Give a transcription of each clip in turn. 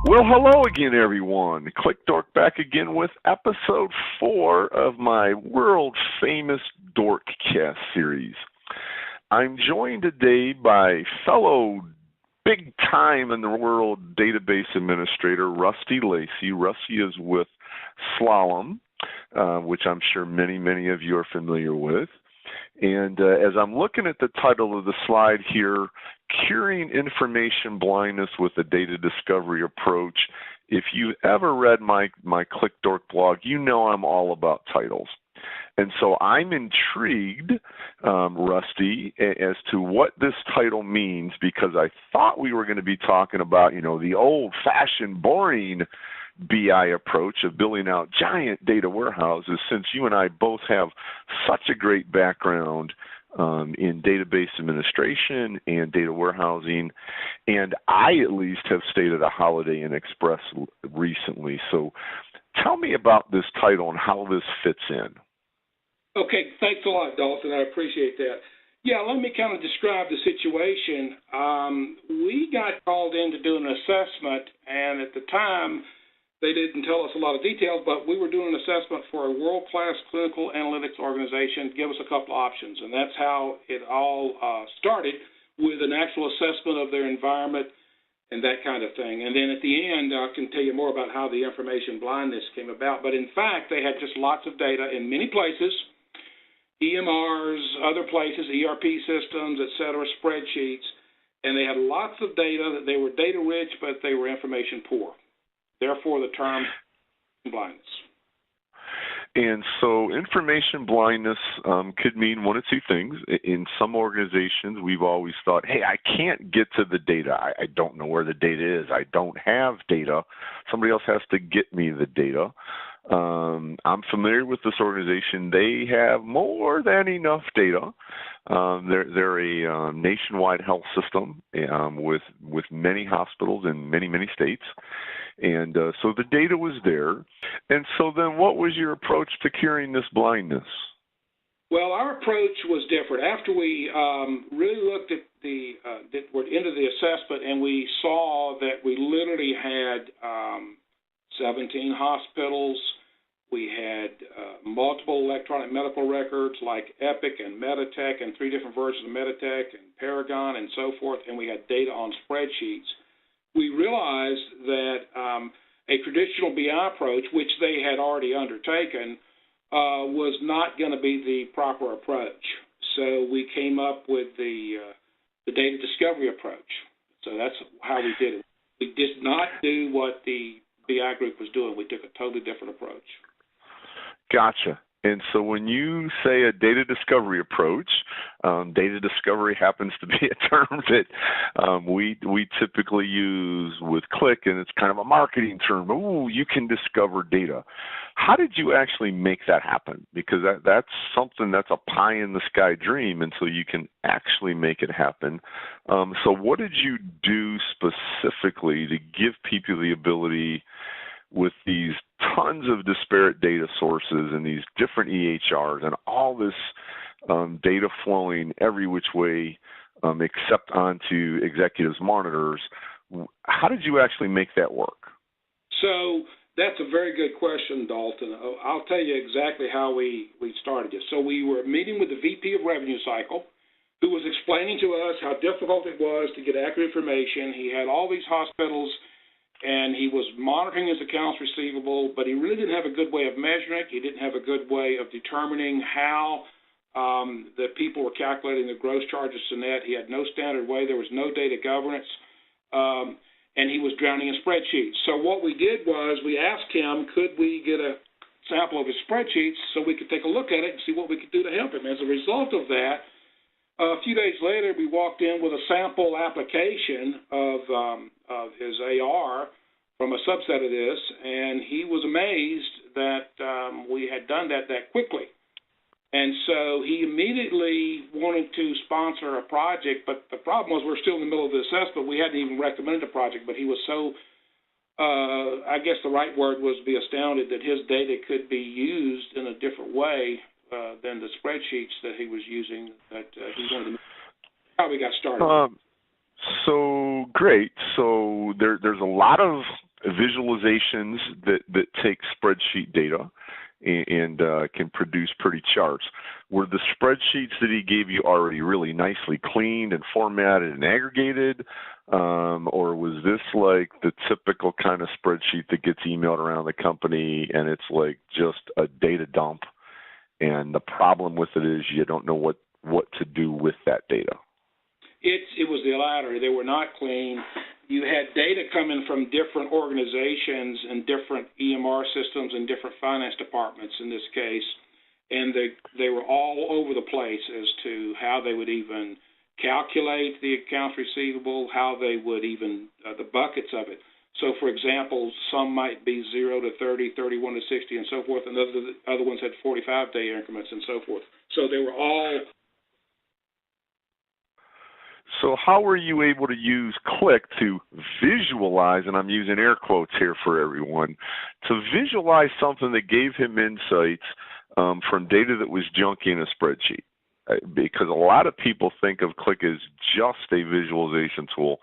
Well, hello again, everyone. Qlik Dork back again with episode 4 of my world-famous Dork Cast series. I'm joined today by fellow big-time in the world database administrator, Rusty Lacy. Rusty is with Slalom, which I'm sure many of you are familiar with. And as I'm looking at the title of the slide here, Curing Information Blindness with a Data Discovery Approach, if you've ever read my Qlik Dork blog, you know I'm all about titles. And so I'm intrigued, Rusty, as to what this title means, because I thought we were going to be talking about, the old-fashioned, boring BI approach of building out giant data warehouses, since you and I both have such a great background in database administration and data warehousing, and I at least have stayed at a Holiday Inn Express recently. So tell me about this title and how this fits in. Okay, thanks a lot, Dalton. I appreciate that. Yeah, let me kind of describe the situation. We got called in to do an assessment, and at the time, they didn't tell us a lot of details, but we were doing an assessment for a world-class clinical analytics organization to give us a couple of options, and that's how it all started, with an actual assessment of their environment and that kind of thing. And then at the end, I can tell you more about how the information blindness came about. But in fact, they had just lots of data in many places, EMRs, other places, ERP systems, et cetera, spreadsheets, and they had lots of data. They were data-rich, but they were information poor. Therefore, the term blindness. And so information blindness could mean one of two things. In some organizations, we've always thought, hey, I can't get to the data. I don't know where the data is. I don't have data. Somebody else has to get me the data. I'm familiar with this organization. They have more than enough data. They're a nationwide health system with many hospitals in many states. And so the data was there. And so then what was your approach to curing this blindness? Well, our approach was different. After we really looked at were into the assessment, and we saw that we literally had 17 hospitals. We had multiple electronic medical records like Epic and Meditech and 3 different versions of Meditech and Paragon and so forth, and we had data on spreadsheets. We realized that a traditional BI approach, which they had already undertaken, was not going to be the proper approach. So we came up with the data discovery approach. So that's how we did it. We did not do what the BI group was doing. We took a totally different approach. Gotcha. And so when you say a data discovery approach, data discovery happens to be a term that we typically use with Qlik, and it's kind of a marketing term. Ooh, you can discover data. How did you actually make that happen? Because that's something that's a pie-in-the-sky dream, and so you can actually make it happen. So what did you do specifically to give people the ability, with these tons of disparate data sources and these different EHRs and all this data flowing every which way except onto executives' monitors, how did you actually make that work? So that's a very good question, Dalton. I'll tell you exactly how we started it. So we were meeting with the VP of Revenue Cycle, who was explaining to us how difficult it was to get accurate information. He had all these hospitals, and he was monitoring his accounts receivable, but he really didn't have a good way of measuring it. He didn't have a good way of determining how the people were calculating the gross charges to net. He had no standard way. There was no data governance, and he was drowning in spreadsheets. So what we did was we asked him, could we get a sample of his spreadsheets so we could take a look at it and see what we could do to help him. As a result of that, a few days later, we walked in with a sample application of his AR from a subset of this, and he was amazed that we had done that quickly. And so he immediately wanted to sponsor a project, but the problem was we're still in the middle of the assessment. We hadn't even recommended a project, but he was so, I guess the right word was be astounded that his data could be used in a different way than the spreadsheets that he was using, that he wanted to know how we got started. So great. So there's a lot of visualizations that take spreadsheet data and can produce pretty charts. Were the spreadsheets that he gave you already really nicely cleaned and formatted and aggregated, or was this like the typical kind of spreadsheet that gets emailed around the company and it's like just a data dump, and the problem with it is you don't know what to do with that data? It was the latter. They were not clean. You had data coming from different organizations and different EMR systems and different finance departments in this case, and they were all over the place as to how they would even calculate the accounts receivable, how they would even, the buckets of it. So, for example, some might be 0 to 30, 31 to 60, and so forth, and other ones had 45-day increments and so forth. So they were all... So how were you able to use Qlik to visualize, and I'm using air quotes here for everyone, to visualize something that gave him insights from data that was junky in a spreadsheet? Because a lot of people think of Qlik as just a visualization tool.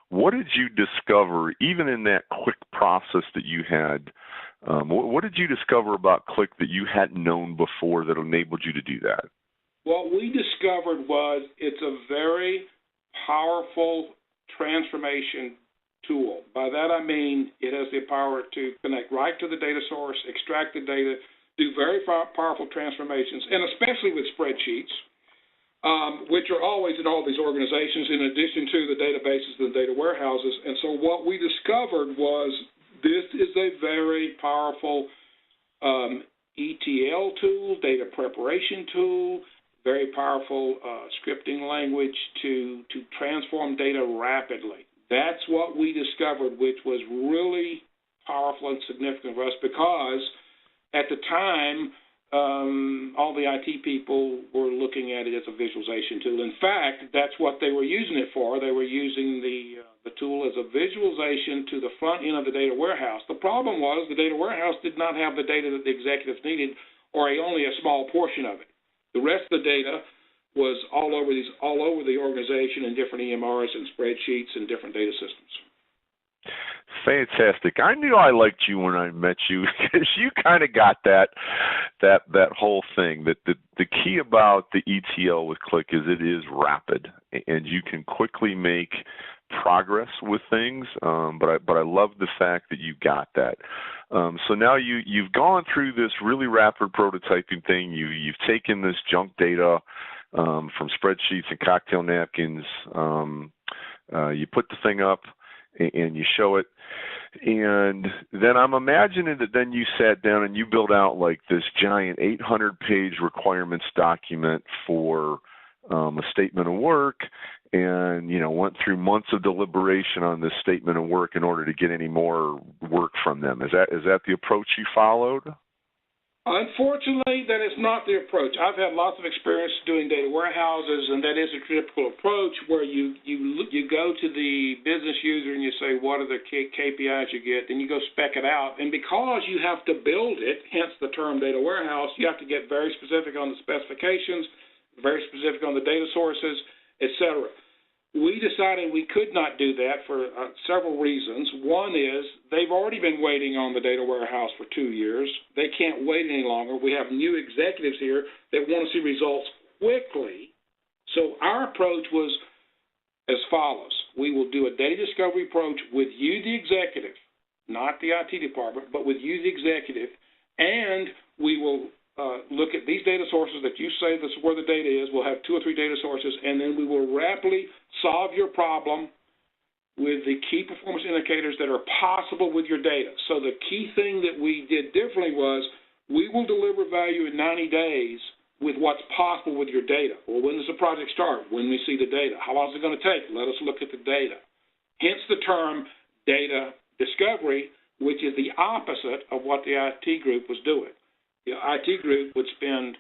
What did you discover, even in that quick process that you had, what did you discover about Qlik that you hadn't known before that enabled you to do that? What we discovered was it's a very powerful transformation tool. By that I mean it has the power to connect right to the data source, extract the data, do very powerful transformations, and especially with spreadsheets, which are always in all these organizations in addition to the databases and the data warehouses. And so what we discovered was this is a very powerful ETL tool, data preparation tool, very powerful scripting language to transform data rapidly. That's what we discovered, which was really powerful and significant for us because at the time, all the IT people were looking at it as a visualization tool. In fact, that's what they were using it for. They were using the tool as a visualization to the front end of the data warehouse. The problem was the data warehouse did not have the data that the executives needed, or only a small portion of it. The rest of the data was all over the organization in different EMRs and spreadsheets and different data systems. Fantastic. I knew I liked you when I met you because you kind of got that whole thing. That the key about the ETL with Qlik is it is rapid and you can quickly make progress with things. But I love the fact that you got that. So now you've gone through this really rapid prototyping thing. You've taken this junk data from spreadsheets and cocktail napkins. You put the thing up and you show it. And then I'm imagining that then you sat down and you built out like this giant 800-page requirements document for a statement of work, and went through months of deliberation on this statement of work in order to get any more work from them. Is that the approach you followed? Unfortunately, that is not the approach. I've had lots of experience doing data warehouses, and that is a typical approach where you go to the business user and you say, what are the KPIs you get? Then you go spec it out. And because you have to build it, hence the term data warehouse, you have to get very specific on the specifications, very specific on the data sources, etc. We decided we could not do that for several reasons. One is they've already been waiting on the data warehouse for 2 years. They can't wait any longer. We have new executives here that want to see results quickly. So our approach was as follows. We will do a data discovery approach with you, the executive, not the IT department, but with you, the executive, and we will look at these data sources that you say this is where the data is. We'll have 2 or 3 data sources, and then we will rapidly solve your problem with the key performance indicators that are possible with your data. So the key thing that we did differently was we will deliver value in 90 days with what's possible with your data. Well, when does the project start? When we see the data. How long is it going to take? Let us look at the data. Hence the term data discovery, which is the opposite of what the IT group was doing. The IT group would spend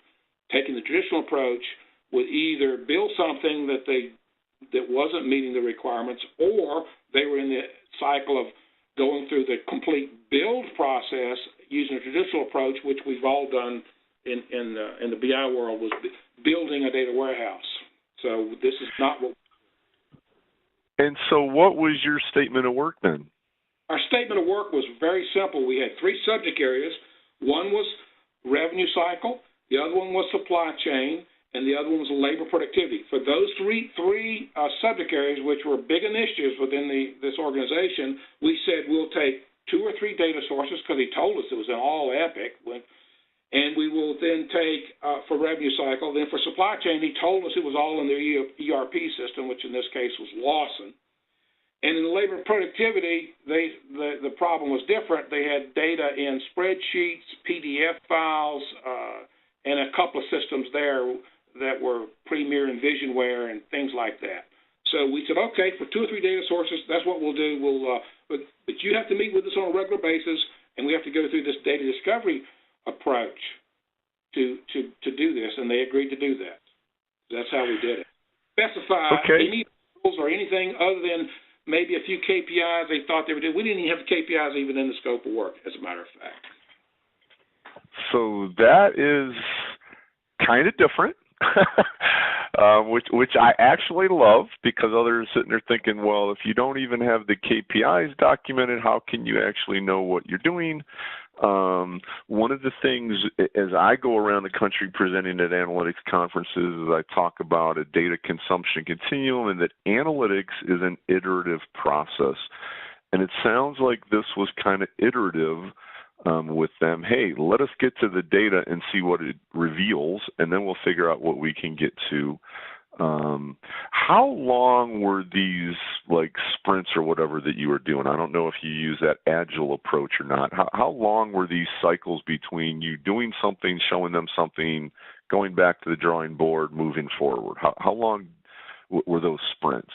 taking the traditional approach, would either build something that wasn't meeting the requirements, or they were in the cycle of going through the complete build process using a traditional approach, which we've all done in the BI world, was building a data warehouse. So this is not what. And so what was your statement of work then? Our statement of work was very simple. We had 3 subject areas. One was revenue cycle, the other one was supply chain, and the other one was labor productivity. For those three subject areas, which were big initiatives within this organization, we said we'll take 2 or 3 data sources, because he told us it was an all Epic, and we will then take, for revenue cycle, then for supply chain, he told us it was all in their ERP system, which in this case was Lawson. And in labor productivity, the problem was different. They had data in spreadsheets, PDF files, and a couple of systems there that were Premier and Visionware and things like that. So we said, okay, for 2 or 3 data sources, that's what we'll do. But you have to meet with us on a regular basis, and we have to go through this data discovery approach to do this, and they agreed to do that. That's how we did it. Specify any rules or anything other than maybe a few KPIs they thought they would do. We didn't even have KPIs even in the scope of work, as a matter of fact. So that is kind of different, which I actually love, because others are sitting there thinking, well, if you don't even have the KPIs documented, how can you actually know what you're doing? One of the things, as I go around the country presenting at analytics conferences, is I talk about a data consumption continuum, and that analytics is an iterative process. And it sounds like this was kind of iterative with them. Hey, let us get to the data and see what it reveals, and then we'll figure out what we can get to. How long were these like sprints or whatever that you were doing? I don't know if you use that agile approach or not. How long were these cycles between you doing something, showing them something, going back to the drawing board, moving forward? How long were those sprints?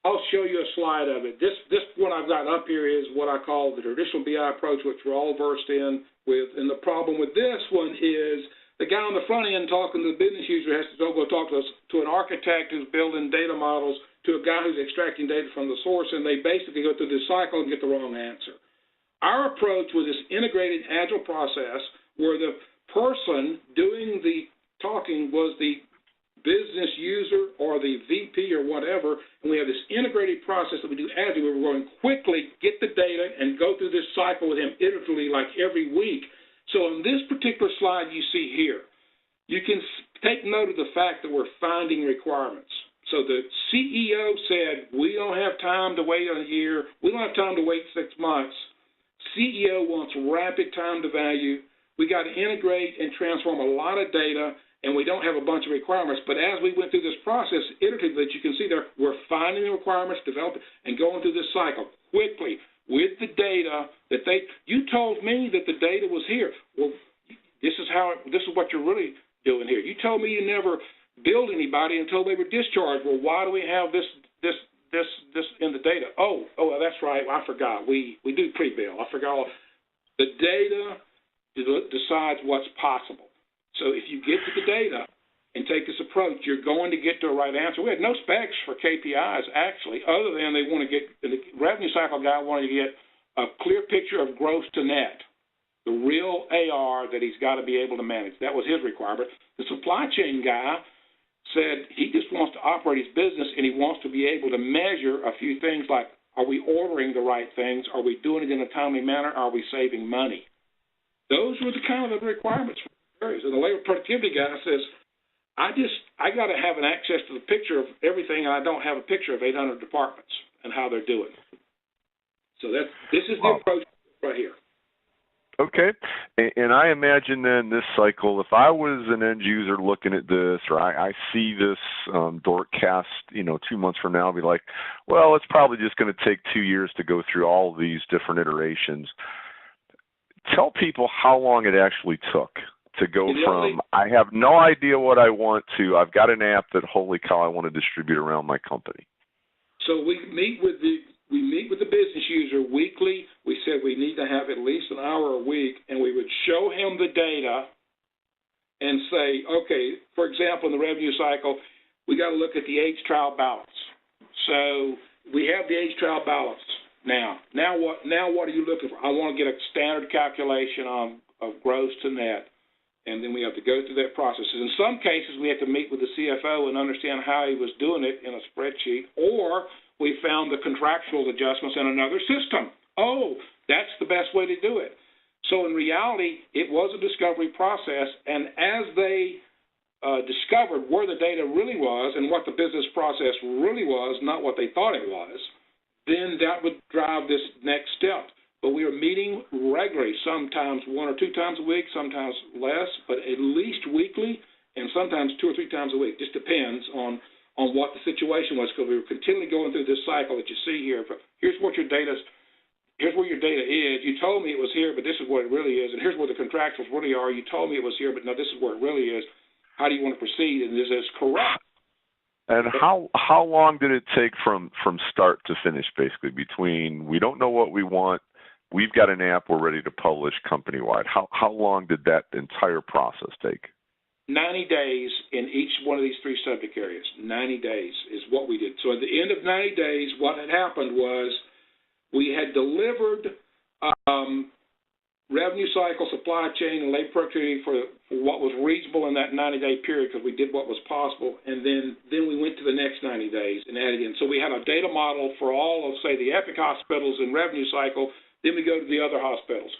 I'll show you a slide of it. This one I've got up here is what I call the traditional BI approach, which we're all versed in with. And the problem with this one is the guy on the front end talking to the business user has to go talk to an architect who's building data models, to a guy who's extracting data from the source, and they basically go through this cycle and get the wrong answer. Our approach was this integrated agile process where the person doing the talking was the business user or the VP or whatever, and we have this integrated process that we do agile where we're going to quickly get the data and go through this cycle with him iteratively, like every week. So on this particular slide you see here, you can take note of the fact that we're finding requirements. So the CEO said, we don't have time to wait a year. We don't have time to wait 6 months. CEO wants rapid time to value. We got to integrate and transform a lot of data, and we don't have a bunch of requirements. But as we went through this process iteratively, that you can see there, we're finding the requirements, developing, and going through this cycle quickly with the data that you told me that the data was here. Well, this is what you're really doing here. You told me you never billed anybody until they were discharged. Well, why do we have this in the data? Oh, that's right. I forgot. We do pre-bill. I forgot. The data decides what's possible. So if you get to the data and take this approach, you're going to get to a right answer. We had no specs for KPIs, actually, other than the revenue cycle guy wanted to get a clear picture of gross to net, the real AR that he's got to be able to manage. That was his requirement. The supply chain guy said he just wants to operate his business, and he wants to be able to measure a few things like, are we ordering the right things? Are we doing it in a timely manner? Are we saving money? Those were the kind of the requirements for areas. And the labor productivity guy says, I got to have an access to the picture of everything, and I don't have a picture of 800 departments and how they're doing. So this is the approach right here. Okay, and I imagine then this cycle, if I was an end user looking at this, or I see this Dork Cast, 2 months from now, I'll be like, well, it's probably just going to take 2 years to go through all of these different iterations. Tell people how long it actually took to go from I have no idea what I want to I've got an app that, holy cow, I want to distribute around my company. So we meet with the business user weekly. We said we need to have at least an hour a week, and we would show him the data and say, okay, for example, in the revenue cycle, we got to look at the age trial balance. So we have the age trial balance now. Now what are you looking for? I want to get a standard calculation of gross to net. And then we have to go through that process. In some cases, we have to meet with the CFO and understand how he was doing it in a spreadsheet, or we found the contractual adjustments in another system oh, that's the best way to do it. So in reality, it was a discovery process, and as they discovered where the data really was and what the business process really was, not what they thought it was, then that would drive this next step. But we are meeting regularly, sometimes 1 or 2 times a week, sometimes less, but at least weekly, and sometimes 2 or 3 times a week. Just depends on what the situation was, because we were continually going through this cycle that you see here. Here's what your data's. Here's where your data is. You told me it was here, but this is what it really is. And here's where the contractuals really are. You told me it was here, but no, this is where it really is. How do you want to proceed? And this is correct. And how long did it take from start to finish, basically, between we don't know what we want, we've got an app, we're ready to publish company-wide? How long did that entire process take? 90 days in each one of these 3 subject areas. 90 days is what we did. So at the end of 90 days, what had happened was we had delivered revenue cycle, supply chain, and labor productivity for what was reasonable in that 90-day period, because we did what was possible, and then we went to the next 90 days and added in. So we had a data model for all of, say, the Epic hospitals in revenue cycle. Then we go to the other hospitals.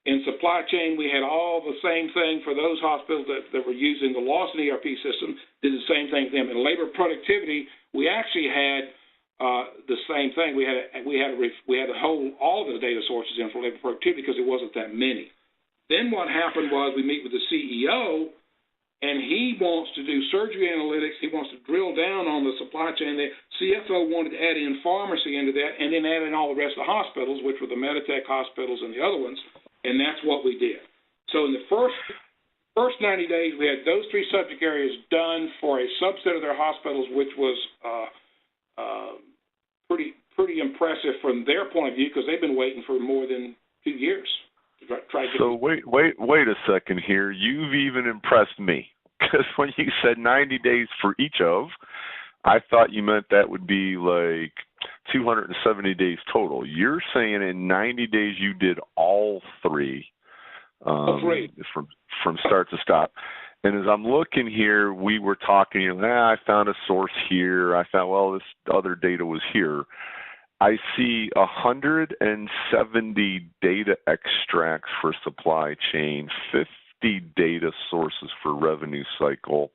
In supply chain, we had all the same thing for those hospitals that were using the Lawson ERP system, did the same thing for them. In labor productivity, we actually had the same thing. We had to hold all the data sources in for labor productivity because it wasn't that many. Then what happened was we meet with the CEO, and he wants to do surgery analytics. He wants to drill down on the supply chain. The CFO wanted to add in pharmacy into that, and then add in all the rest of the hospitals, which were the Meditech hospitals and the other ones, and that's what we did. So in the first 90 days, we had those 3 subject areas done for a subset of their hospitals, which was pretty impressive from their point of view, because they've been waiting for more than 2 years to try to get. So wait a second here. You've even impressed me, because when you said 90 days for each of, I thought you meant that would be like 270 days total. You're saying in 90 days you did all 3, all 3. from start to stop. And as I'm looking here, we were talking, I found a source here. I thought, well, this other data was here. I see 170 data extracts for supply chain, 50 data sources for revenue cycle.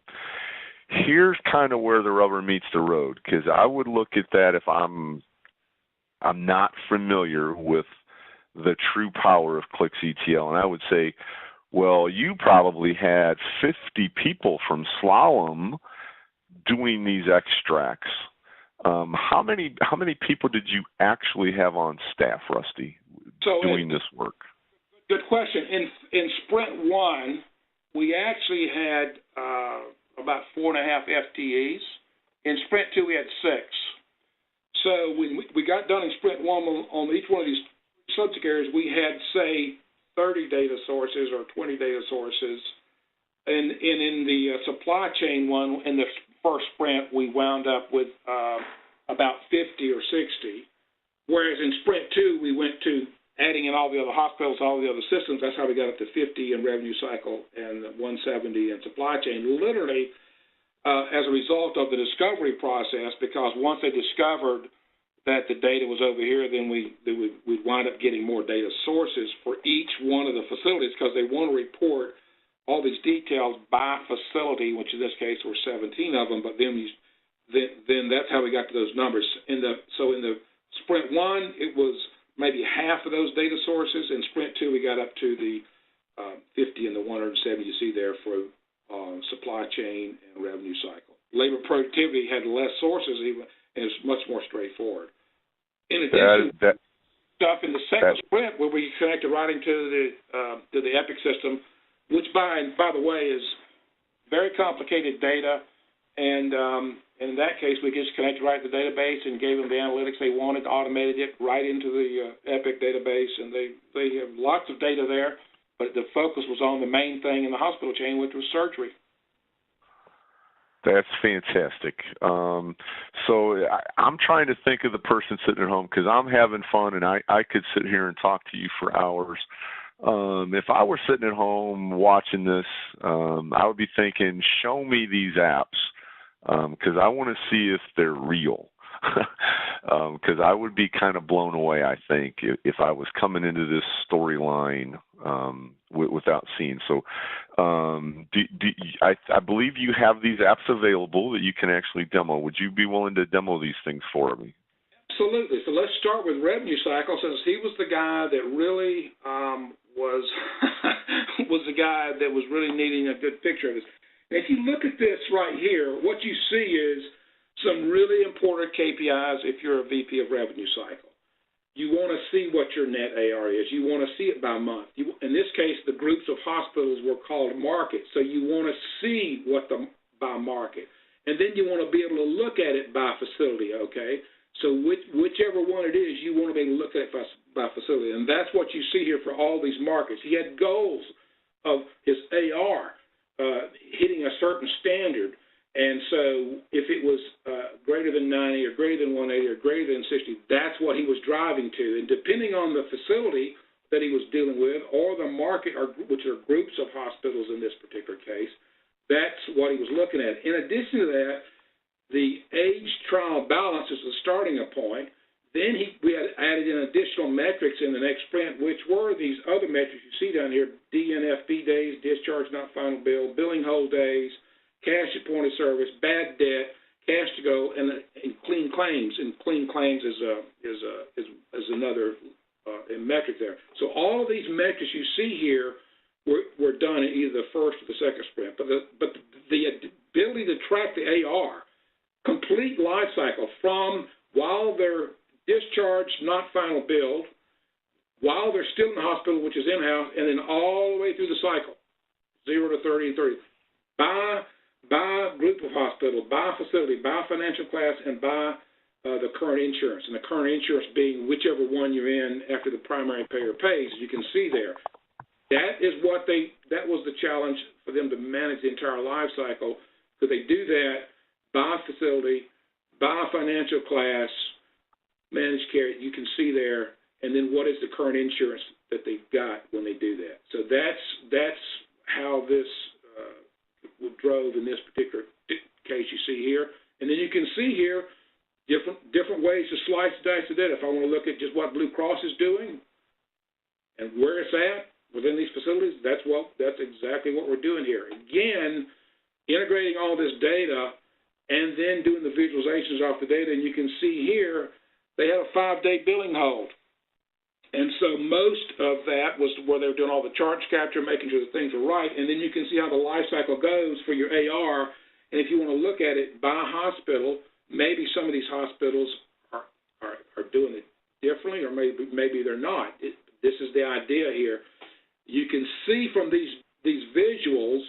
Here's kind of where the rubber meets the road, because I would look at that if I'm not familiar with the true power of Qlik ETL, and I would say, well, you probably had 50 people from Slalom doing these extracts. How many people did you actually have on staff, Rusty, doing this work? Good question. In Sprint 1, we actually had about 4.5 FTEs. In Sprint 2, we had 6. So when we got done in Sprint 1 on each one of these subject areas, we had, say, 30 data sources or 20 data sources. And in the supply chain one, in the first sprint, we wound up with about 50 or 60. Whereas in Sprint 2, we went to adding in all the other hospitals, all the other systems. That's how we got up to 50 in revenue cycle and 170 in supply chain. Literally, as a result of the discovery process, because once they discovered that the data was over here, then we'd wind up getting more data sources for each one of the facilities, because they want to report all these details by facility, which in this case were 17 of them. But then that's how we got to those numbers. So in the Sprint 1, it was maybe half of those data sources. In Sprint 2, we got up to the 50 and the 170 you see there for supply chain and revenue cycle. Labor productivity had less sources, and it's much more straightforward. In addition, stuff in the second sprint where we connected right into the Epic system, which by the way is very complicated data, and in that case we just connected right to the database and gave them the analytics they wanted, automated it right into the Epic database, and they have lots of data there, but the focus was on the main thing in the hospital chain, which was surgery. That's fantastic. So I'm trying to think of the person sitting at home, because I'm having fun, and I could sit here and talk to you for hours. If I were sitting at home watching this, I would be thinking, show me these apps, because I want to see if they're real. because I would be kind of blown away, I think, if I was coming into this storyline without seeing. So I believe you have these apps available that you can actually demo. Would you be willing to demo these things for me? Absolutely. So let's start with revenue cycle, since he was the guy that really was was the guy that was really needing a good picture of this. And if you look at this right here, what you see is some really important KPIs if you're a VP of revenue cycle. You want to see what your net AR is. You want to see it by month. In this case, the groups of hospitals were called markets, so you want to see what by market. And then you want to be able to look at it by facility, okay? So whichever one it is, you want to be able to look at it by facility. And that's what you see here for all these markets. He had goals of his AR hitting a certain standard. And so if it was greater than 90 or greater than 180 or greater than 60, that's what he was driving to. And depending on the facility that he was dealing with or the market, which are groups of hospitals in this particular case, that's what he was looking at. In addition to that, the age trial balance is the starting point. Then we had added in additional metrics in the next sprint, which were these other metrics you see down here: DNFB days, discharge not final bill, billing hold days, cash at point of service, bad debt, cash to go, and clean claims. And clean claims is another metric there. So all of these metrics you see here were done in either the first or the second sprint. But the ability to track the AR, complete life cycle from while they're discharged, not final billed, while they're still in the hospital, which is in-house, and then all the way through the cycle, 0 to 30 and 30, by group of hospital, by facility, by financial class, and by the current insurance. And the current insurance being whichever one you're in after the primary payer pays, you can see there. That was the challenge for them to manage the entire life cycle. Could they do that by facility, by financial class, managed care? You can see there, and then what is the current insurance that they've got when they do that. So that's how this drove in this particular case you see here. And then you can see here different ways to slice and dice the data. If I want to look at just what Blue Cross is doing and where it's at within these facilities, that's exactly what we're doing here. Again, integrating all this data and then doing the visualizations off the data. And you can see here they have a 5-day billing hold. And so most of that was where they were doing all the charge capture, making sure that things are right. And then you can see how the life cycle goes for your AR. And if you want to look at it by hospital, maybe some of these hospitals are doing it differently, or maybe they're not. This is the idea here. You can see from these visuals,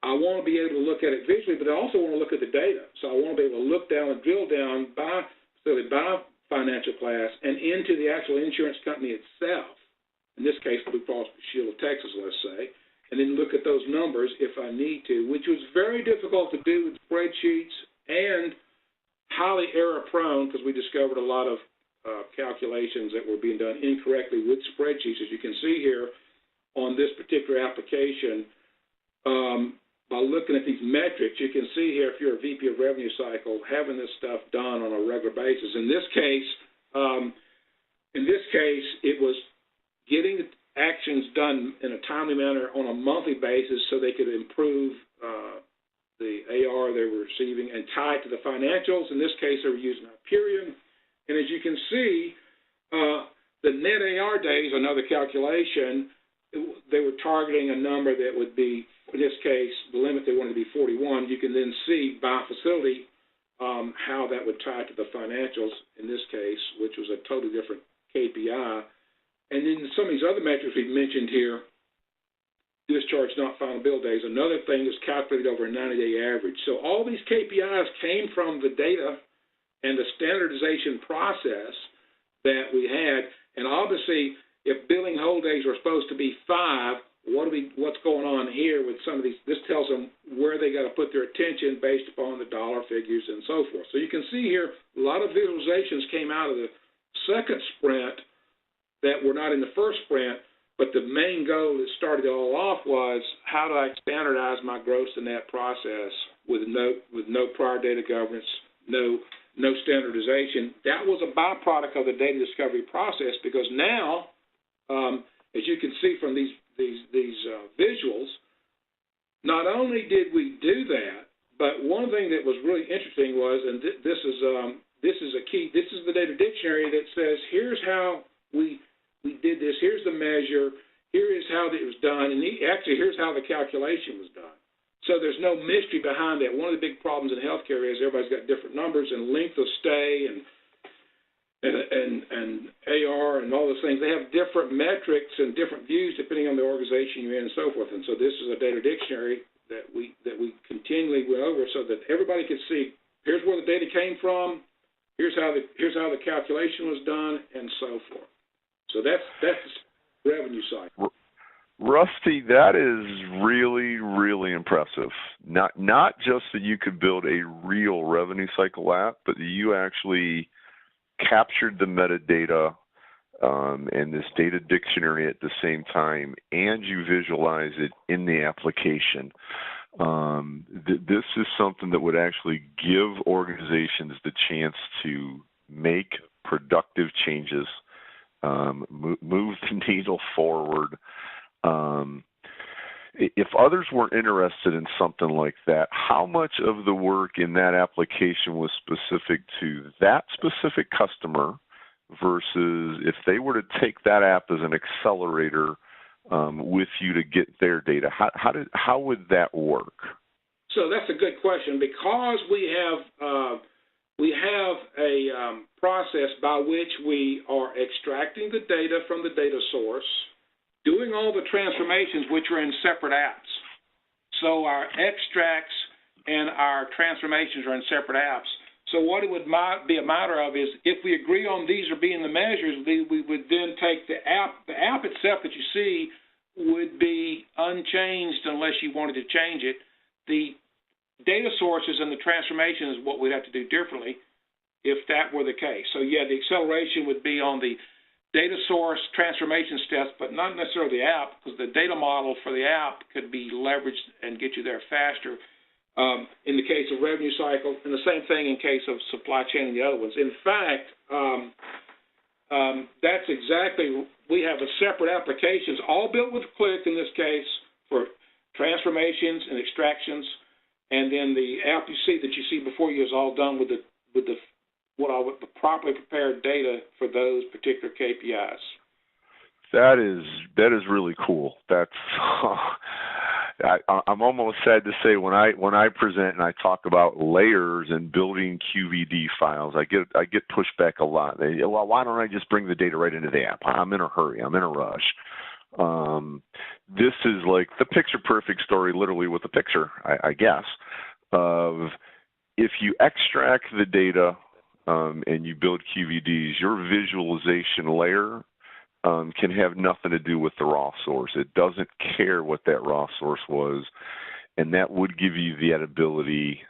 I want to be able to look at it visually, but I also want to look at the data. So I want to be able to look down and drill down by financial class and into the actual insurance company itself, in this case, Blue Cross Blue Shield of Texas, let's say, and then look at those numbers if I need to, which was very difficult to do with spreadsheets and highly error-prone, because we discovered a lot of calculations that were being done incorrectly with spreadsheets. As you can see here on this particular application, by looking at these metrics, you can see here if you're a VP of revenue cycle, having this stuff done on a regular basis. In this case, it was getting actions done in a timely manner on a monthly basis so they could improve the AR they were receiving and tie it to the financials. In this case, they were using Hyperion. And as you can see, the net AR days, another calculation, they were targeting a number that would be, in this case, the limit they wanted to be 41. You can then see by facility how that would tie to the financials in this case, which was a totally different KPI. And then some of these other metrics we've mentioned here, discharge not final bill days, another thing is calculated over a 90-day average. So all these KPIs came from the data and the standardization process that we had. And obviously, if billing hold days were supposed to be 5, what's going on here with some of these? This tells them where they got to put their attention based upon the dollar figures and so forth. So you can see here a lot of visualizations came out of the second sprint that were not in the first sprint, but the main goal that started it all off was how do I standardize my gross to net process with no prior data governance, no no standardization. That was a byproduct of the data discovery process, because now, as you can see from these visuals, not only did we do that, but one thing that was really interesting was, and this is a key. This is the data dictionary that says, here's how we did this. Here's the measure. Here is how it was done, and actually here's how the calculation was done. So there's no mystery behind that. One of the big problems in healthcare is everybody's got different numbers and length of stay and AR and all those things. They have different metrics and different views depending on the organization you're in and so forth. And so this is a data dictionary that we continually went over so that everybody could see, here's where the data came from, here's how the calculation was done, and so forth. So that's the revenue cycle. Rusty, that is really, really impressive. Not just that you could build a real revenue cycle app, but that you actually captured the metadata and this data dictionary at the same time, and you visualize it in the application. This is something that would actually give organizations the chance to make productive changes, move the needle forward. If others weren't interested in something like that, how much of the work in that application was specific to that specific customer versus if they were to take that app as an accelerator with you to get their data? How would that work? So that's a good question, because we have a process by which we are extracting the data from the data source, doing all the transformations, which are in separate apps. So our extracts and our transformations are in separate apps. So what it would be a matter of is, if we agree on these are being the measures, we would then take the app. The app itself that you see would be unchanged unless you wanted to change it. The data sources and the transformation is what we'd have to do differently if that were the case. So yeah, the acceleration would be on the data source transformation steps, but not necessarily the app, because the data model for the app could be leveraged and get you there faster in the case of revenue cycle, and the same thing in case of supply chain and the other ones. In fact, that's exactly, we have a separate applications, all built with Qlik in this case, for transformations and extractions, and then the app you see before you is all done with the properly prepared data for those particular KPIs. That is really cool. That's I'm almost sad to say when I present and I talk about layers and building QVD files, I get pushback a lot. Well, why don't I just bring the data right into the app? I'm in a hurry. I'm in a rush. This is like the picture perfect story, literally with a picture, I guess, of if you extract the data and you build QVDs, your visualization layer can have nothing to do with the raw source. It doesn't care what that raw source was, and that would give you the ability,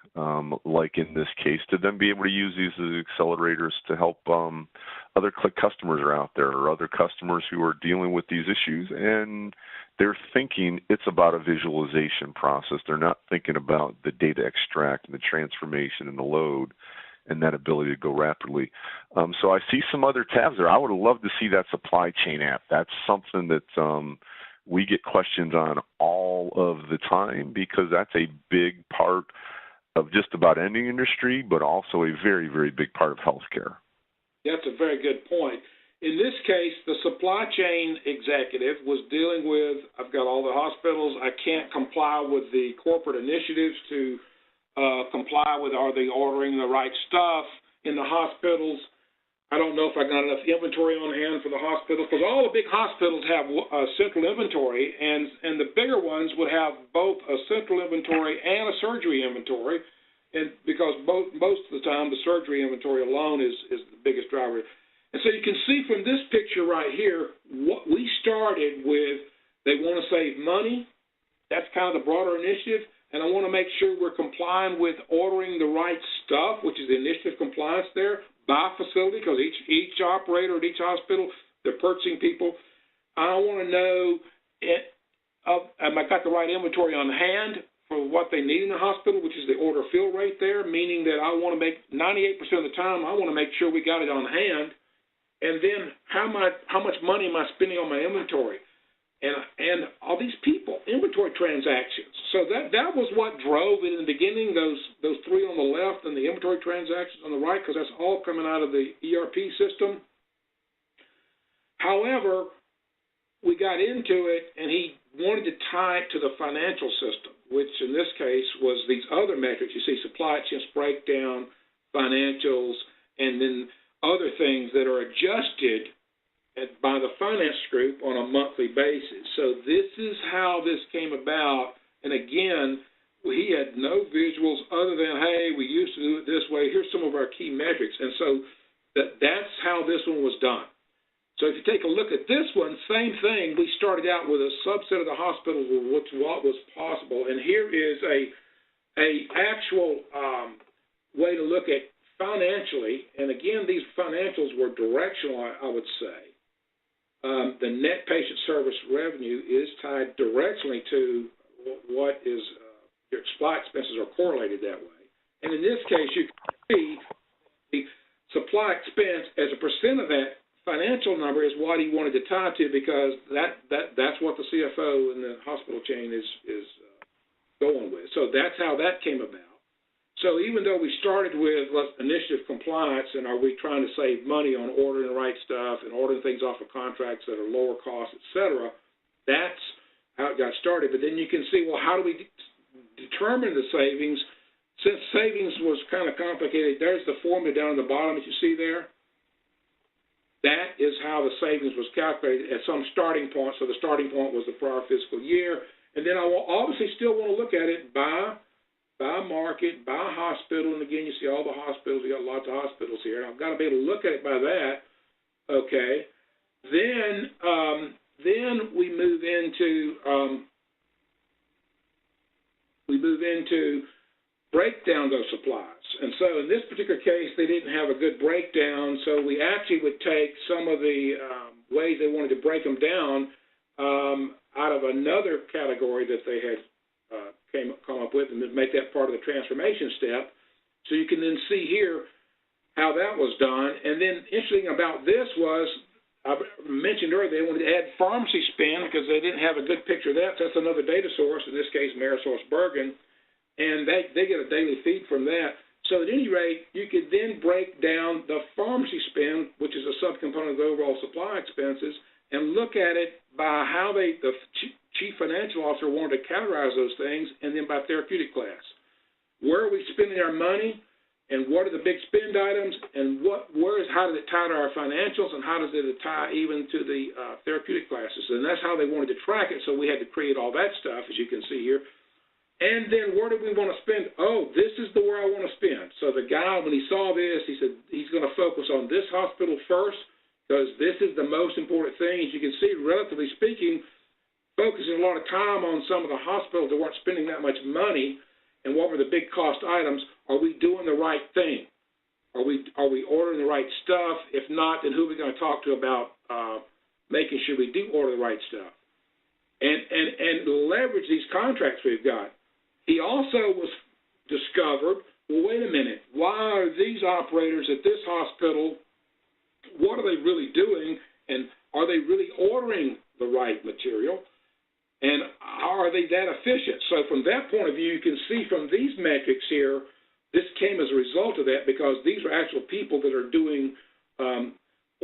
like in this case, to then be able to use these as accelerators to help other Qlik customers are out there, or other customers who are dealing with these issues, and they're thinking it's about a visualization process. They're not thinking about the data extract and the transformation and the load and that ability to go rapidly. So I see some other tabs there. I would love to see that supply chain app. That's something that we get questions on all of the time, because that's a big part of just about any industry, but also a very, very big part of healthcare. That's a very good point. In this case, the supply chain executive was dealing with, I've got all the hospitals, I can't comply with the corporate initiatives to comply with, are they ordering the right stuff in the hospitals? I don't know if I got enough inventory on hand for the hospital, because all the big hospitals have a central inventory, and the bigger ones would have both a central inventory and a surgery inventory, and because most of the time the surgery inventory alone is the biggest driver. And so you can see from this picture right here, what we started with, they want to save money. That's kind of the broader initiative. And I want to make sure we're complying with ordering the right stuff, which is the initiative compliance there, by facility, because each operator at each hospital, they're purchasing people. I want to know, have I got the right inventory on hand for what they need in the hospital, which is the order fill rate there, meaning that I want to make 98% of the time, I want to make sure we got it on hand. And then how much money am I spending on my inventory? And all these people, inventory transactions. So that was what drove it in the beginning, those three on the left and the inventory transactions on the right, because that's all coming out of the ERP system. However, we got into it, and he wanted to tie it to the financial system, which in this case was these other metrics. You see supply chain breakdown, financials, and then other things that are adjusted by the finance group on a monthly basis. So this is how this came about. And again, he had no visuals other than, hey, we used to do it this way. Here's some of our key metrics. And so that's how this one was done. So if you take a look at this one, same thing. We started out with a subset of the hospitals with what was possible. And here is a actual way to look at financially. And again, these financials were directional, I would say. The net patient service revenue is tied directly to what is your supply expenses are correlated that way. And in this case, you can see the supply expense as a percent of that financial number is what he wanted to tie to, because that's what the CFO in the hospital chain is going with. So that's how that came about. So even though we started with initiative compliance and are we trying to save money on ordering the right stuff and ordering things off of contracts that are lower cost, et cetera, that's how it got started. But then you can see, well, how do we determine the savings? Since savings was kind of complicated, there's the formula down at the bottom that you see there. That is how the savings was calculated at some starting point. So the starting point was the prior fiscal year. And then I will obviously still want to look at it by market, by hospital, and again, you see all the hospitals. We got lots of hospitals here. I've got to be able to look at it by that. Okay. Then we move into breakdown those supplies. And so in this particular case, they didn't have a good breakdown. So we actually would take some of the ways they wanted to break them down out of another category that they had come up with, and make that part of the transformation step. So you can then see here how that was done. And then interesting about this was, I mentioned earlier, they wanted to add pharmacy spend because they didn't have a good picture of that. So that's another data source, in this case, AmerisourceBergen, and they get a daily feed from that. So at any rate, you could then break down the pharmacy spend, which is a subcomponent of the overall supply expenses, and look at it by how the chief financial officer wanted to categorize those things, and then by therapeutic class. Where are we spending our money, and what are the big spend items, and how does it tie to our financials, and how does it tie even to the therapeutic classes? And that's how they wanted to track it, so we had to create all that stuff, as you can see here. And then where do we want to spend? Oh, this is where I want to spend. So the guy, when he saw this, he said he's going to focus on this hospital first, because this is the most important thing. As you can see, relatively speaking, focusing a lot of time on some of the hospitals that weren't spending that much money and what were the big cost items. Are we doing the right thing? Are we ordering the right stuff? If not, then who are we going to talk to about making sure we do order the right stuff? And leverage these contracts we've got. He also was discovered, well, wait a minute, why are these operators at this hospital, what are they really doing, and are they really ordering the right material, and are they that efficient? So from that point of view, you can see from these metrics here, this came as a result of that, because these are actual people that are doing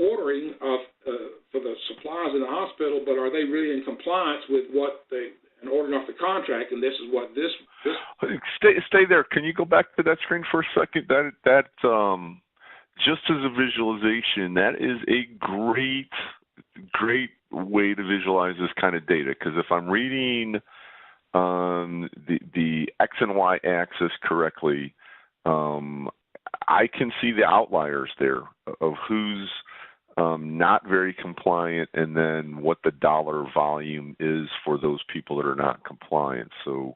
ordering for the supplies in the hospital, but are they really in compliance with what and ordering off the contract? And this is what this. Stay there. Can you go back to that screen for a second? That just as a visualization, that is a great way to visualize this kind of data. Because if I'm reading the X and Y axis correctly, I can see the outliers there of who's not very compliant, and then what the dollar volume is for those people that are not compliant. So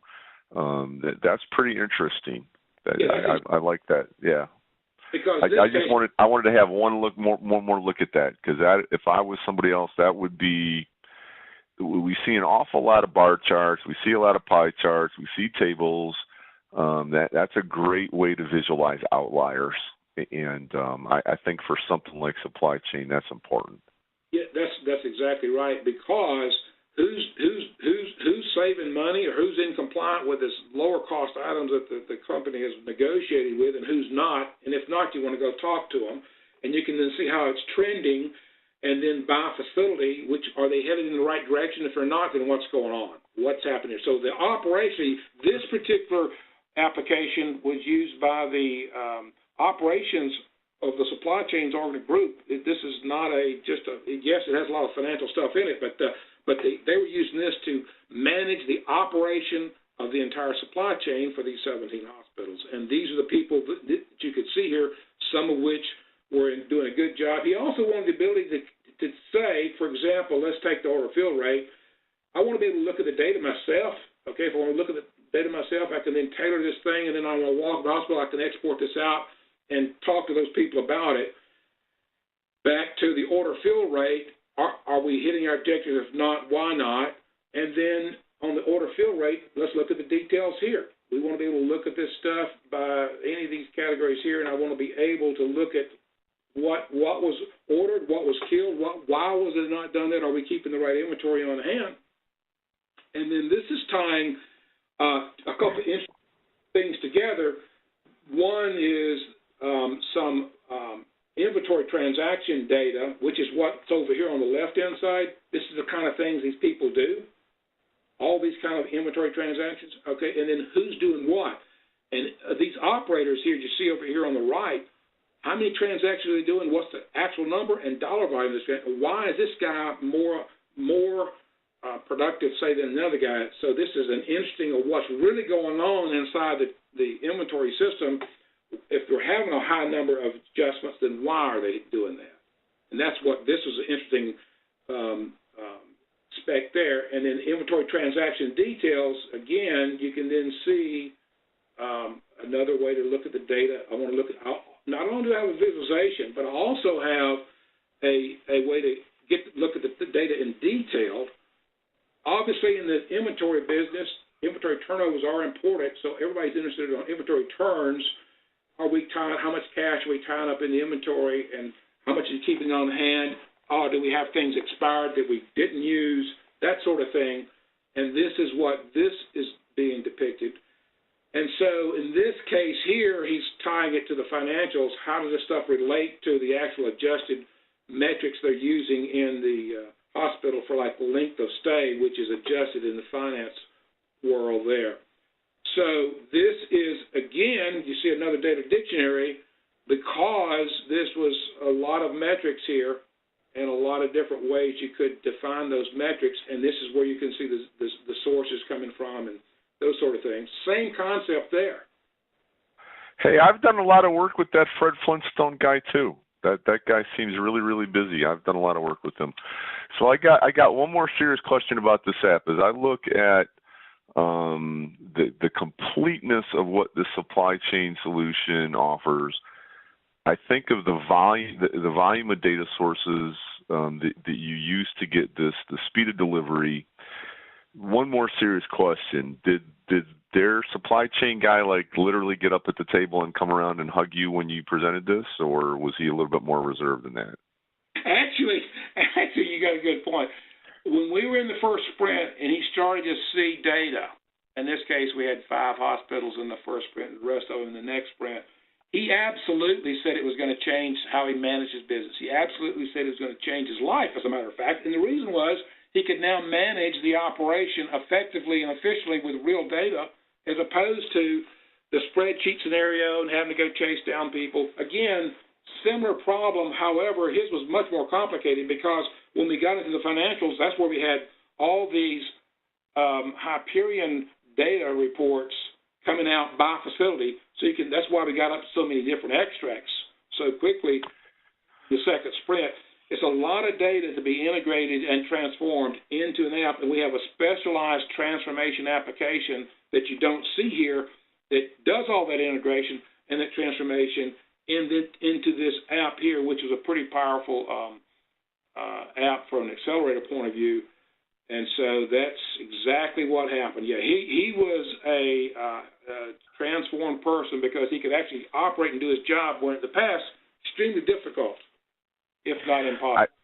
that's pretty interesting. I like that. Yeah. Because I wanted to have one more look at that, because if I was somebody else, that would be, we see an awful lot of bar charts. We see a lot of pie charts. We see tables. That's a great way to visualize outliers. And I think for something like supply chain, that's important. Yeah, that's exactly right, because who's saving money or who's in compliant with this lower cost items that the company has negotiated with, and who's not. And if not, you want to go talk to them, and you can then see how it's trending, and then by facility, which are they headed in the right direction? If they're not, then what's going on? What's happening? So the operation, this particular application was used by the operations of the supply chains organic group. This is not yes, it has a lot of financial stuff in it, but they were using this to manage the operation of the entire supply chain for these 17 hospitals. And these are the people that you could see here, some of which were doing a good job. He also wanted the ability to say, for example, let's take the order fill rate. I want to be able to look at the data myself. Okay, if I want to look at the data myself, I can then tailor this thing, and then I want to walk the hospital, I can export this out and talk to those people about it. Back to the order fill rate, are we hitting our objectives? If not, why not? And then on the order fill rate, let's look at the details here. We want to be able to look at this stuff by any of these categories here, and I want to be able to look at what was ordered, what was killed, why was it not done that? Are we keeping the right inventory on hand? And then this is tying a couple of interesting things together. One is some inventory transaction data, which is what's over here on the left-hand side. This is the kind of things these people do, all these kind of inventory transactions, okay, and then who's doing what. And these operators here, you see over here on the right, how many transactions are they doing, what's the actual number, and dollar value of this guy. Why is this guy more productive, say, than another guy? So this is an interesting of what's really going on inside the inventory system. If they're having a high number of adjustments, then why are they doing that? And that's what this was an interesting spec there. And then inventory transaction details, again, you can then see another way to look at the data. I want to look at, not only do I have a visualization, but I also have a way to look at the data in detail. Obviously, in the inventory business, inventory turnovers are important, so everybody's interested in inventory turns. How much cash are we tying up in the inventory, and how much is keeping on hand? Do we have things expired that we didn't use? That sort of thing. And this is what this is being depicted. And so in this case here, he's tying it to the financials. How does this stuff relate to the actual adjusted metrics they're using in the hospital for, like, length of stay, which is adjusted in the finance world there. So this is, again, you see another data dictionary, because this was a lot of metrics here and a lot of different ways you could define those metrics, and this is where you can see the sources coming from and those sort of things. Same concept there. Hey, I've done a lot of work with that Fred Flintstone guy too. That guy seems really, really busy. I've done a lot of work with him. So I got one more serious question about this app. As I look at the completeness of what the supply chain solution offers, I think of the volume of data sources that you use to get the speed of delivery. One more serious question: Did their supply chain guy literally get up at the table and come around and hug you when you presented this, or was he a little bit more reserved than that? Actually, you got a good point. When we were in the first sprint and he started to see data, in this case we had 5 hospitals in the first sprint and the rest of them in the next sprint, he absolutely said it was going to change how he managed his business. He absolutely said it was going to change his life, as a matter of fact. And the reason was he could now manage the operation effectively and efficiently with real data, as opposed to the spreadsheet scenario and having to go chase down people. Again, similar problem. However, his was much more complicated, because when we got into the financials, that's where we had all these Hyperion data reports coming out by facility. So that's why we got up to so many different extracts so quickly. The second sprint, it's a lot of data to be integrated and transformed into an app, and we have a specialized transformation application that you don't see here that does all that integration and that transformation into this app here, which is a pretty powerful app from an accelerator point of view. And so that's exactly what happened. Yeah, he was a transformed person because he could actually operate and do his job where in the past, extremely difficult, if not impossible.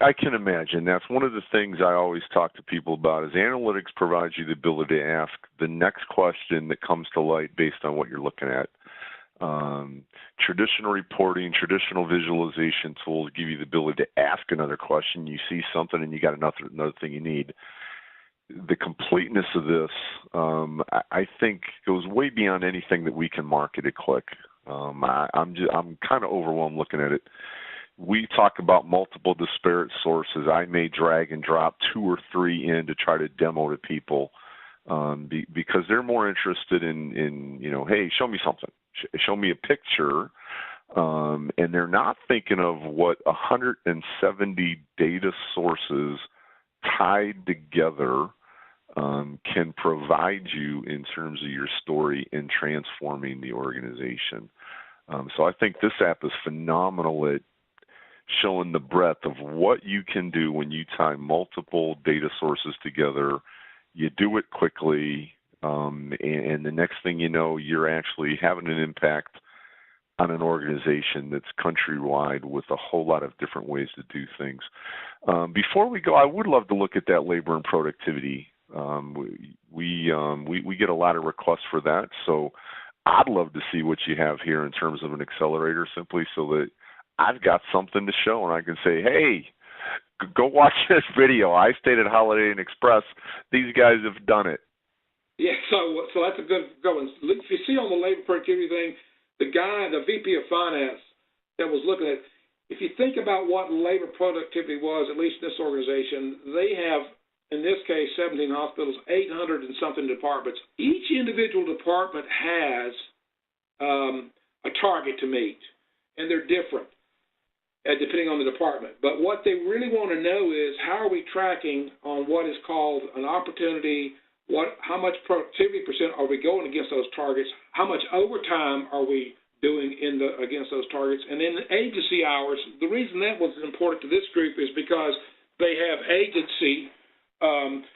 I can imagine. That's one of the things I always talk to people about is analytics provides you the ability to ask the next question that comes to light based on what you're looking at. Traditional reporting, traditional visualization tools give you the ability to ask another question. You see something and you got another thing you need. The completeness of this, I think, goes way beyond anything that we can market at Qlik. I'm kind of overwhelmed looking at it. We talk about multiple disparate sources. I may drag and drop 2 or 3 in to try to demo to people because they're more interested in hey, show me something. Show me a picture, and they're not thinking of what 170 data sources tied together can provide you in terms of your story in transforming the organization. So I think this app is phenomenal at showing the breadth of what you can do when you tie multiple data sources together. You do it quickly. And the next thing you know, you're actually having an impact on an organization that's countrywide with a whole lot of different ways to do things. Before we go, I would love to look at that labor and productivity. We get a lot of requests for that, so I'd love to see what you have here in terms of an accelerator, simply so that I've got something to show and I can say, hey, go watch this video. I stayed at Holiday Inn Express. These guys have done it. Yeah, so that's a good one. If you see on the labor productivity thing, the guy, the VP of Finance that was looking at, if you think about what labor productivity was, at least in this organization, they have, in this case, 17 hospitals, 800 and something departments. Each individual department has a target to meet, and they're different depending on the department. But what they really want to know is how are we tracking on what is called an opportunity. How much productivity percent are we going against those targets? How much overtime are we doing against those targets? And then the agency hours. The reason that was important to this group is because they have agency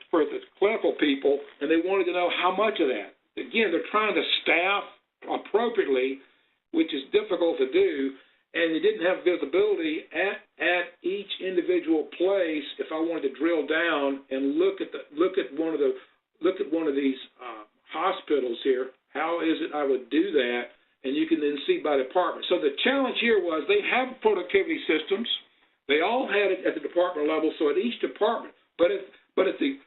for the clinical people, and they wanted to know how much of that. Again, they're trying to staff appropriately, which is difficult to do, and they didn't have visibility at each individual place. If I wanted to drill down and look at one of these hospitals here, how is it I would do that? And you can then see by department. So the challenge here was they have productivity systems. They all had it at the department level, so at each department. But at the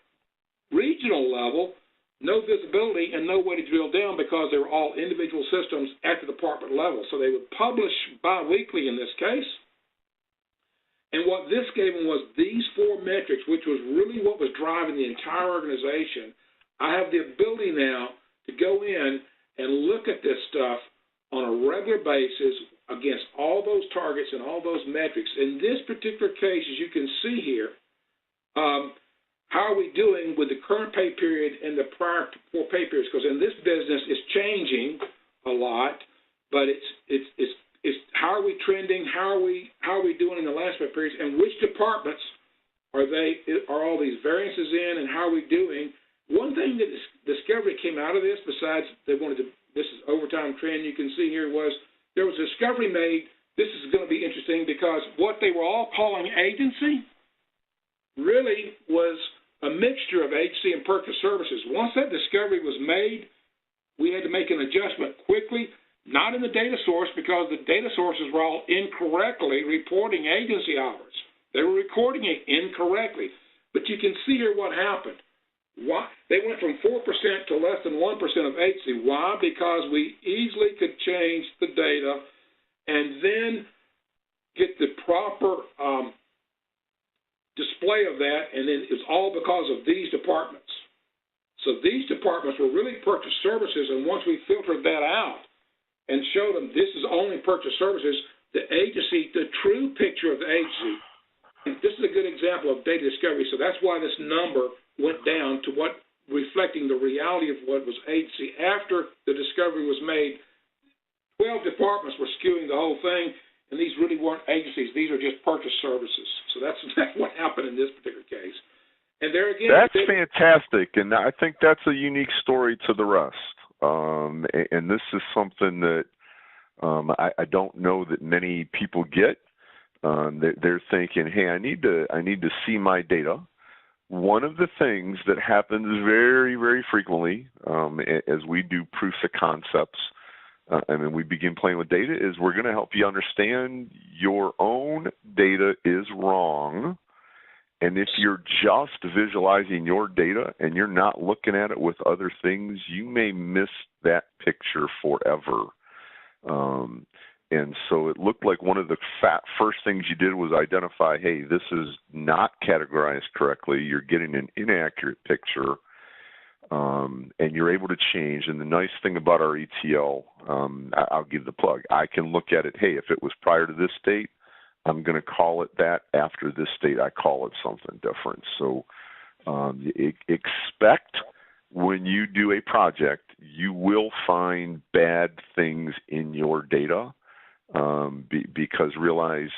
regional level, no visibility and no way to drill down because they were all individual systems at the department level. So they would publish biweekly in this case. And what this gave them was these 4 metrics, which was really what was driving the entire organization. I have the ability now to go in and look at this stuff on a regular basis against all those targets and all those metrics. In this particular case, as you can see here, how are we doing with the current pay period and the prior 4 pay periods? Because in this business, it's changing a lot, but it's how are we trending? How are we doing in the last pay periods? And which departments are all these variances in? And how are we doing? One thing that discovery came out of this, besides they wanted to, this is overtime trend you can see here, was there was a discovery made. This is going to be interesting because what they were all calling agency really was a mixture of agency and purchase services. Once that discovery was made, we had to make an adjustment quickly, not in the data source because the data sources were all incorrectly reporting agency hours. They were recording it incorrectly. But you can see here what happened. Why? They went from 4% to less than 1% of agency. Why? Because we easily could change the data and then get the proper display of that, and then it's all because of these departments. So these departments were really purchase services, and once we filtered that out and showed them this is only purchase services, the agency, the true picture of the agency, and this is a good example of data discovery, so that's why this number went down to what reflecting the reality of what was agency. After the discovery was made, 12 departments were skewing the whole thing, and these really weren't agencies. These are just purchase services. So that's what happened in this particular case. And there again, that's fantastic, and I think that's a unique story to the rest. And this is something that I don't know that many people get. They're thinking, hey, I need to see my data. One of the things that happens very, very frequently as we do proofs of concepts, and then we begin playing with data, is we're going to help you understand your own data is wrong. And if you're just visualizing your data and you're not looking at it with other things, you may miss that picture forever. And so it looked like one of the first things you did was identify, hey, this is not categorized correctly. You're getting an inaccurate picture, and you're able to change. And the nice thing about our ETL, I'll give the plug. I can look at it, hey, if it was prior to this date, I'm going to call it that. After this date, I call it something different. So expect when you do a project, you will find bad things in your data because realize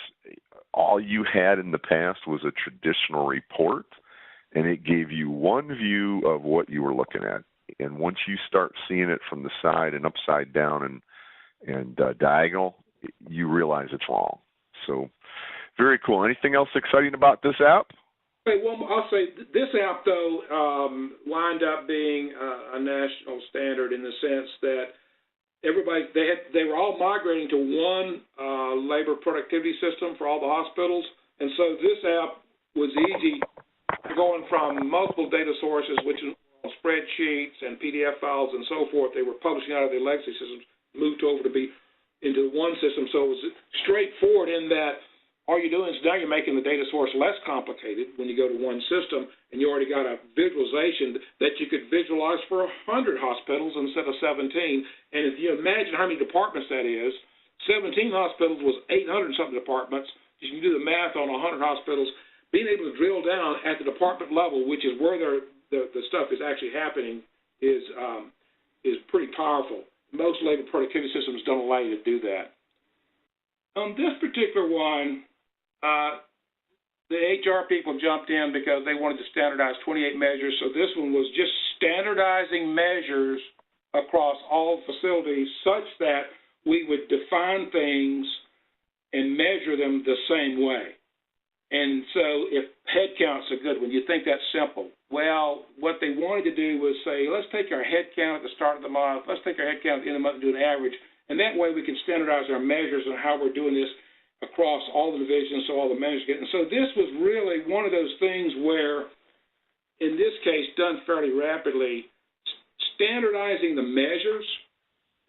all you had in the past was a traditional report, and it gave you one view of what you were looking at. And once you start seeing it from the side and upside down and diagonal, you realize it's wrong. So very cool. Anything else exciting about this app? Hey, well, I'll say this app, though, wound up being a national standard in the sense that everybody, they were all migrating to one labor productivity system for all the hospitals. And so this app was easy, going from multiple data sources, which is spreadsheets and PDF files and so forth. They were publishing out of their legacy systems, moved over to be into one system. So it was straightforward in that all you're doing is now you're making the data source less complicated when you go to one system, and you already got a visualization that you could visualize for 100 hospitals instead of 17. And if you imagine how many departments that is, 17 hospitals was 800-something departments. You can do the math on 100 hospitals. Being able to drill down at the department level, which is where the stuff is actually happening, is pretty powerful. Most labor productivity systems don't allow you to do that. On this particular one, the HR people jumped in because they wanted to standardize 28 measures. So this one was just standardizing measures across all facilities such that we would define things and measure them the same way. And so if head count's a good one, you think that's simple. Well, what they wanted to do was say, let's take our head count at the start of the month, let's take our head count at the end of the month and do an average, and that way we can standardize our measures on how we're doing this across all the divisions so all the managers get. And so this was really one of those things where, in this case, done fairly rapidly, standardizing the measures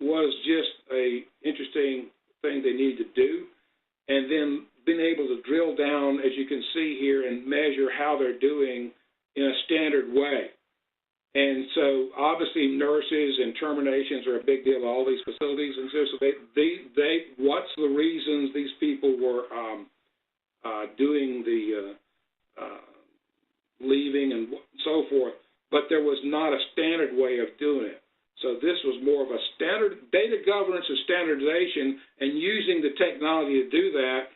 was just a interesting thing they needed to do, and then being able to drill down, as you can see here, and measure how they're doing in a standard way. And so obviously nurses and terminations are a big deal at all these facilities, and so they what's the reasons these people were doing the leaving and so forth, but there was not a standard way of doing it. So this was more of a standard data governance and standardization, and using the technology to do that.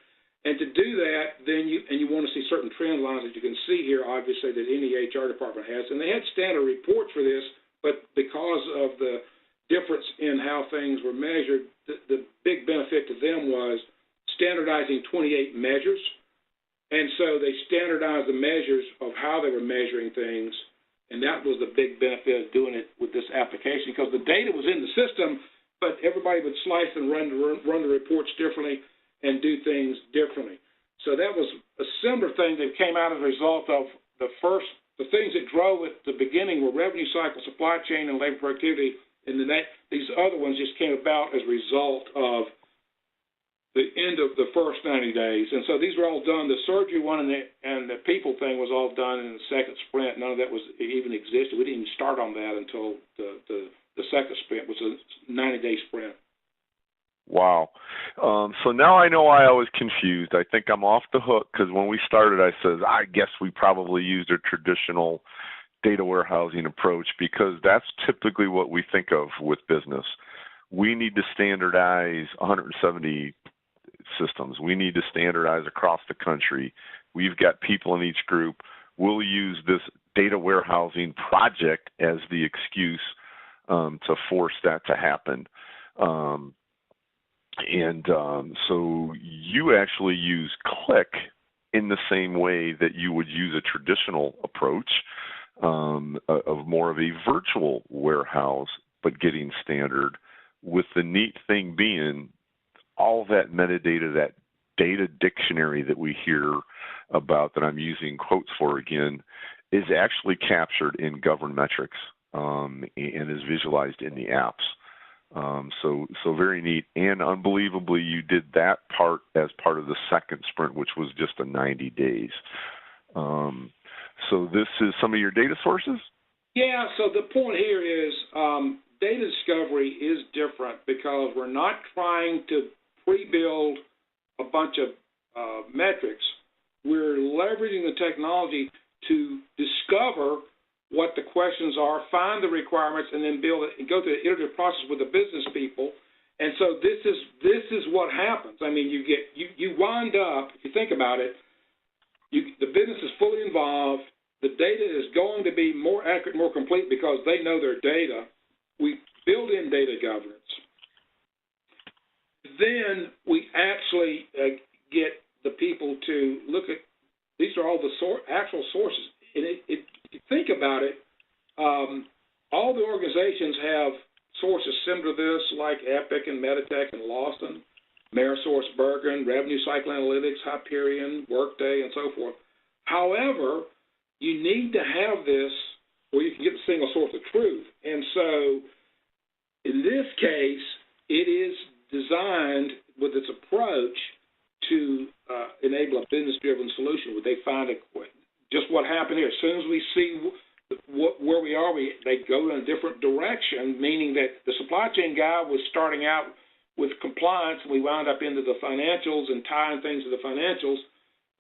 And to do that, then you want to see certain trend lines that you can see here, obviously, that any HR department has. And they had standard reports for this, but because of the difference in how things were measured, the big benefit to them was standardizing 28 measures. And so they standardized the measures of how they were measuring things, and that was the big benefit of doing it with this application, because the data was in the system, but everybody would slice and run the reports differently and do things differently. So that was a similar thing that came out as a result of the things that drove at the beginning were revenue cycle, supply chain, and labor productivity, and then these other ones just came about as a result of the end of the first 90 days. And so these were all done. The surgery one and the people thing was all done in the second sprint. None of that was even existed. We didn't even start on that until the second sprint, which was a 90-day sprint. Wow. So now I know why I was confused. I think I'm off the hook because when we started, I said, I guess we probably used a traditional data warehousing approach because that's typically what we think of with business. We need to standardize 170 systems. We need to standardize across the country. We've got people in each group. We'll use this data warehousing project as the excuse to force that to happen. So you actually use Qlik in the same way that you would use a traditional approach of more of a virtual warehouse, but getting standard, with the neat thing being all that metadata, that data dictionary that we hear about, that I'm using quotes for again, is actually captured in governed metrics and is visualized in the apps. So very neat, and unbelievably, you did that part as part of the second sprint, which was just a 90 days. So this is some of your data sources? Yeah, so the point here is data discovery is different because we're not trying to pre-build a bunch of metrics. We're leveraging the technology to discover what the questions are, find the requirements, and then build it and go through the iterative process with the business people. And so this is what happens. I mean, you wind up, if you think about it, the business is fully involved. The data is going to be more accurate, more complete because they know their data. We build in data governance. Then we actually get the people to look at, these are all the actual sources. And if you think about it, all the organizations have sources similar to this, like Epic and Meditech and Lawson, Amerisource, Bergen, Revenue Cycle Analytics, Hyperion, Workday, and so forth. However, you need to have this where you can get the single source of truth. And so in this case, it is designed with its approach to enable a business-driven solution where they find just what happened here. As soon as we see where we are, they go in a different direction, meaning that the supply chain guy was starting out with compliance, and we wound up into the financials and tying things to the financials.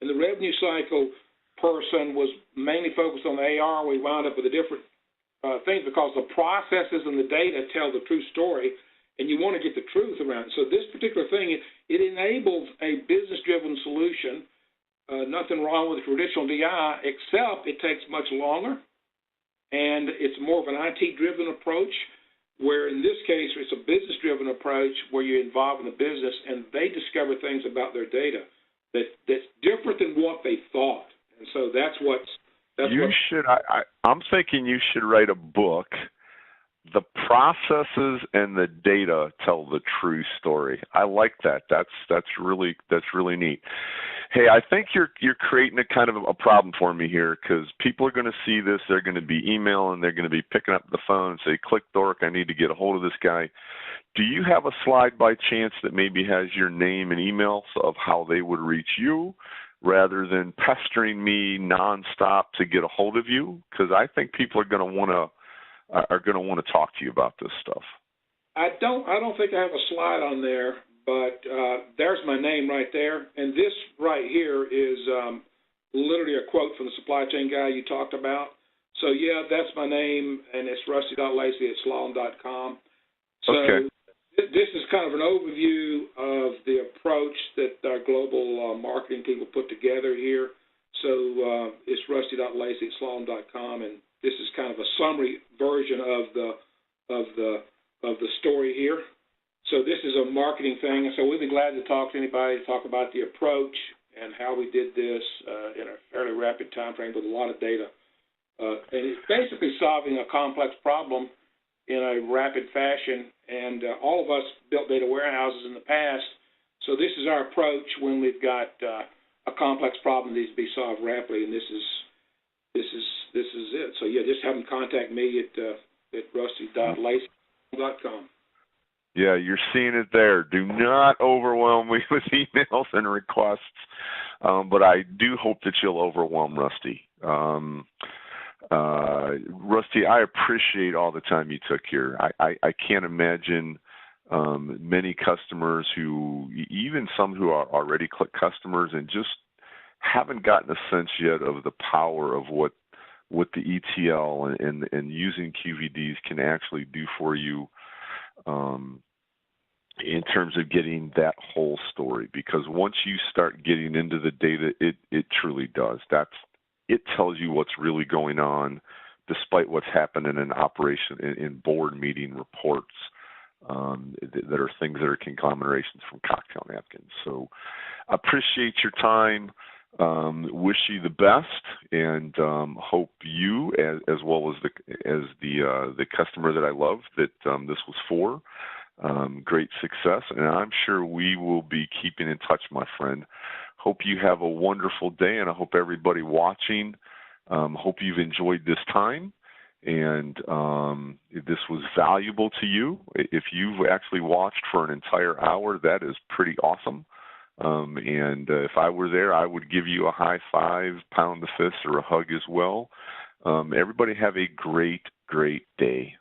And the revenue cycle person was mainly focused on the AR. We wound up with a different things because the processes and the data tell the true story, and you want to get the truth around it. So this particular thing, it enables a business-driven solution. Nothing wrong with traditional DI, except it takes much longer, and it's more of an IT-driven approach, where in this case it's a business-driven approach where you're involved in the business, and they discover things about their data that's different than what they thought. And so I'm thinking you should write a book. The processes and the data tell the true story. I like that. That's really neat. Hey, I think you're creating a kind of a problem for me here, because people are going to see this. They're going to be emailing. They're going to be picking up the phone and say, "Qlik Dork, I need to get a hold of this guy." Do you have a slide by chance that maybe has your name and email of how they would reach you, rather than pestering me nonstop to get a hold of you? Because I think people are going to want to talk to you about this stuff. I don't think I have a slide on there, but there's my name right there. And this right here is literally a quote from the supply chain guy you talked about. So, yeah, that's my name, and it's rusty.lacy@slalom.com. So okay. This is kind of an overview of the approach that our global marketing people put together here. So it's rusty.lacy@slalom.com, and this is kind of a summary version of the story here. So this is a marketing thing, and so we'd be glad to talk to anybody, talk about the approach and how we did this in a fairly rapid time frame with a lot of data. And it's basically solving a complex problem in a rapid fashion, and all of us built data warehouses in the past, so this is our approach when we've got a complex problem that needs to be solved rapidly, and this is it. So yeah, just have them contact me at rusty.lacy.com. Yeah, you're seeing it there. Do not overwhelm me with emails and requests, but I do hope that you'll overwhelm Rusty. Rusty, I appreciate all the time you took here. I can't imagine many customers even some who are already Qlik customers and just haven't gotten a sense yet of the power of what the ETL and using QVDs can actually do for you in terms of getting that whole story. Because once you start getting into the data, it truly does. it tells you what's really going on, despite what's happened in an operation, in board meeting reports, that are things that are conglomerations from cocktail napkins. So I appreciate your time. Wish you the best, and hope you, as well as the customer that I love that this was for, great success. And I'm sure we will be keeping in touch, my friend. Hope you have a wonderful day, and I hope everybody watching, hope you've enjoyed this time, and if this was valuable to you. If you've actually watched for an entire hour, that is pretty awesome. And if I were there, I would give you a high five, pound the fist, or a hug as well. Everybody have a great, great day.